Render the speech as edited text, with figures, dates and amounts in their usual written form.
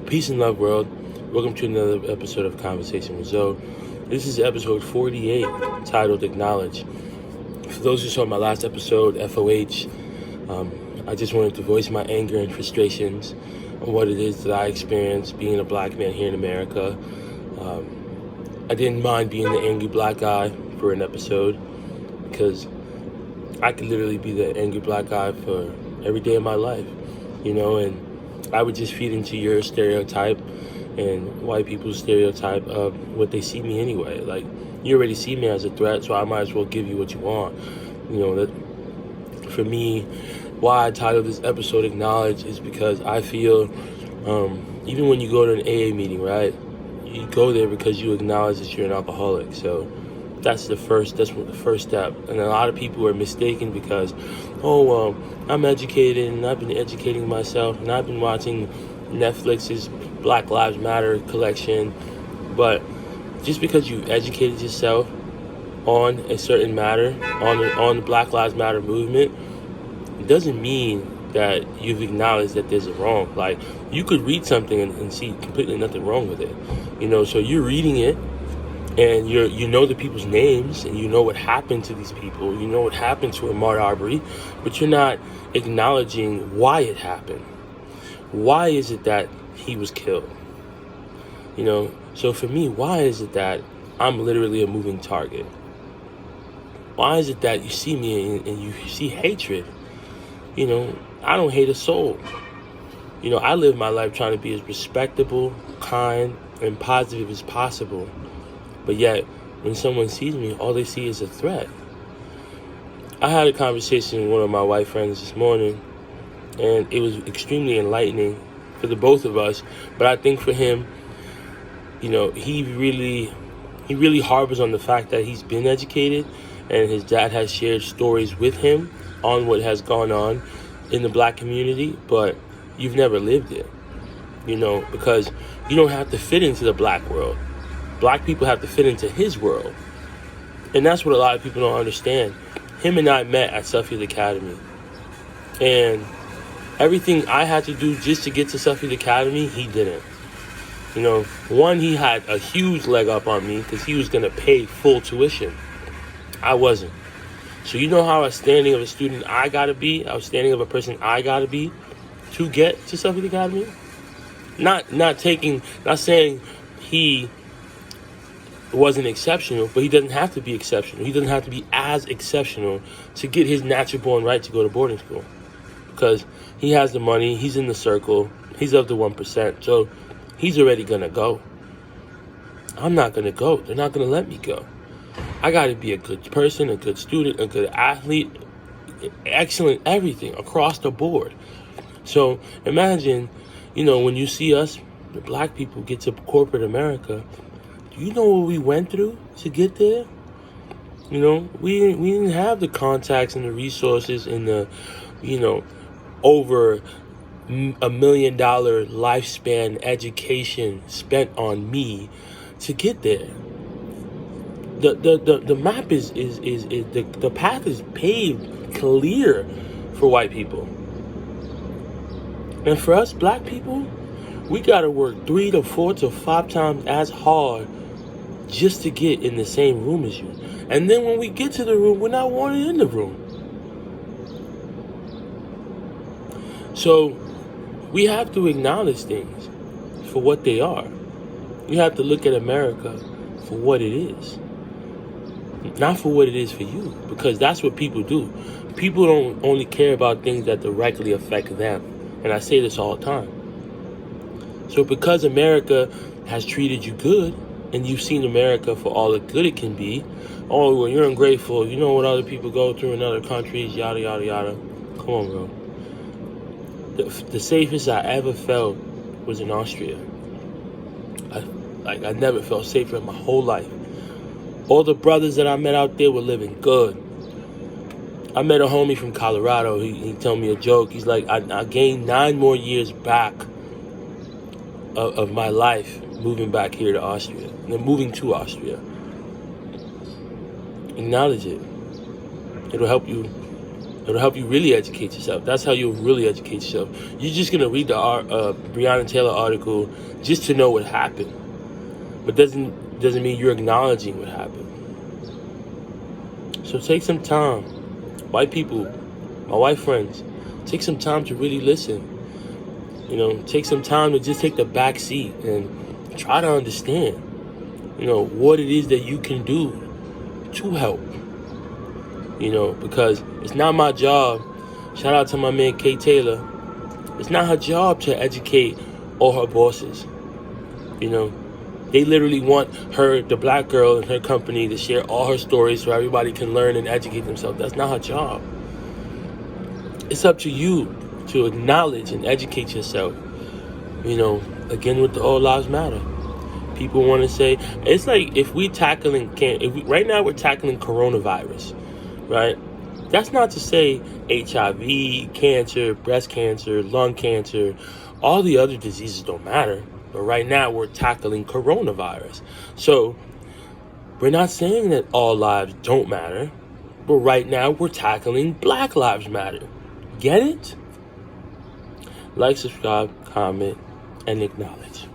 Peace and love, world. Welcome to another episode of Conversation with Zoe. This is episode 48, titled Acknowledge. For those who saw my last episode, FOH, I just wanted to voice my anger and frustrations on what it is that I experience being a black man here in America. I didn't mind being the angry black guy for an episode because I could literally be the angry black guy for every day of my life, and I would just feed into your stereotype and white people's stereotype of what they see me anyway. Like, you already see me as a threat, so I might as well give you what you want. That for me, why I titled this episode Acknowledge is because I feel even when you go to an AA meeting, right, you go there because you acknowledge that you're an alcoholic. So that's the first step. And a lot of people are mistaken because, I'm educated and I've been educating myself and I've been watching Netflix's Black Lives Matter collection. But just because you've educated yourself on a certain matter, on the Black Lives Matter movement, it doesn't mean that you've acknowledged that there's a wrong. Like, you could read something and see completely nothing wrong with it. So you're reading it, and you know the people's names, and you know what happened to these people. You know what happened to Ahmaud Arbery, but you're not acknowledging why it happened. Why is it that he was killed? So for me, why is it that I'm literally a moving target? Why is it that you see me and you see hatred? I don't hate a soul. I live my life trying to be as respectable, kind, and positive as possible. But yet, when someone sees me, all they see is a threat. I had a conversation with one of my white friends this morning, and it was extremely enlightening for the both of us. But I think for him, he really harbors on the fact that he's been educated, and his dad has shared stories with him on what has gone on in the black community, but you've never lived it, because you don't have to fit into the black world. Black people have to fit into his world. And that's what a lot of people don't understand. Him and I met at Suffield Academy. And everything I had to do just to get to Suffield Academy, he didn't. One, he had a huge leg up on me because he was going to pay full tuition. I wasn't. So how outstanding of a student I got to be, outstanding of a person I got to be to get to Suffield Academy? Not saying he wasn't exceptional, but he doesn't have to be exceptional. He doesn't have to be as exceptional to get his natural born right to go to boarding school, because he has the money, he's in the circle, he's of the 1%, so he's already gonna go. I'm not gonna go. They're not gonna let me go. I gotta be a good person, a good student, a good athlete, excellent everything across the board. So imagine, when you see us, the black people, get to corporate America, you know what we went through to get there? We didn't have the contacts and the resources and the, over $1 million lifespan education spent on me to get there. The map is the path is paved clear for white people. And for us black people, we gotta work 3 to 4 to 5 times as hard just to get in the same room as you. And then when we get to the room, we're not wanted in the room. So we have to acknowledge things for what they are. You have to look at America for what it is, not for what it is for you, because that's what people do. People don't only care about things that directly affect them. And I say this all the time. So because America has treated you good, and you've seen America for all the good it can be, well, you're ungrateful, you know what other people go through in other countries, yada, yada, yada. Come on, bro. The safest I ever felt was in Austria. I never felt safer in my whole life. All the brothers that I met out there were living good. I met a homie from Colorado. He told me a joke. He's like, I gained 9 more years back of my life moving back here to Austria. And then moving to Austria. Acknowledge it. It'll help you It'll help you really educate yourself. That's how you'll really educate yourself. You're just going to read the Breonna Taylor article just to know what happened. But doesn't mean you're acknowledging what happened. So take some time. White people, my white friends, take some time to really listen. Take some time to just take the back seat and try to understand, what it is that you can do to help. Because it's not my job. Shout out to my man Kay Taylor. It's not her job to educate all her bosses. They literally want her, the black girl in her company, to share all her stories so everybody can learn and educate themselves. That's not her job. It's up to you to acknowledge and educate yourself. Again with the All Lives Matter. People want to say, it's like if right now we're tackling coronavirus, right? That's not to say HIV, cancer, breast cancer, lung cancer, all the other diseases don't matter. But right now we're tackling coronavirus. So we're not saying that all lives don't matter. But right now we're tackling Black Lives Matter. Get it? Like, subscribe, comment, and acknowledge.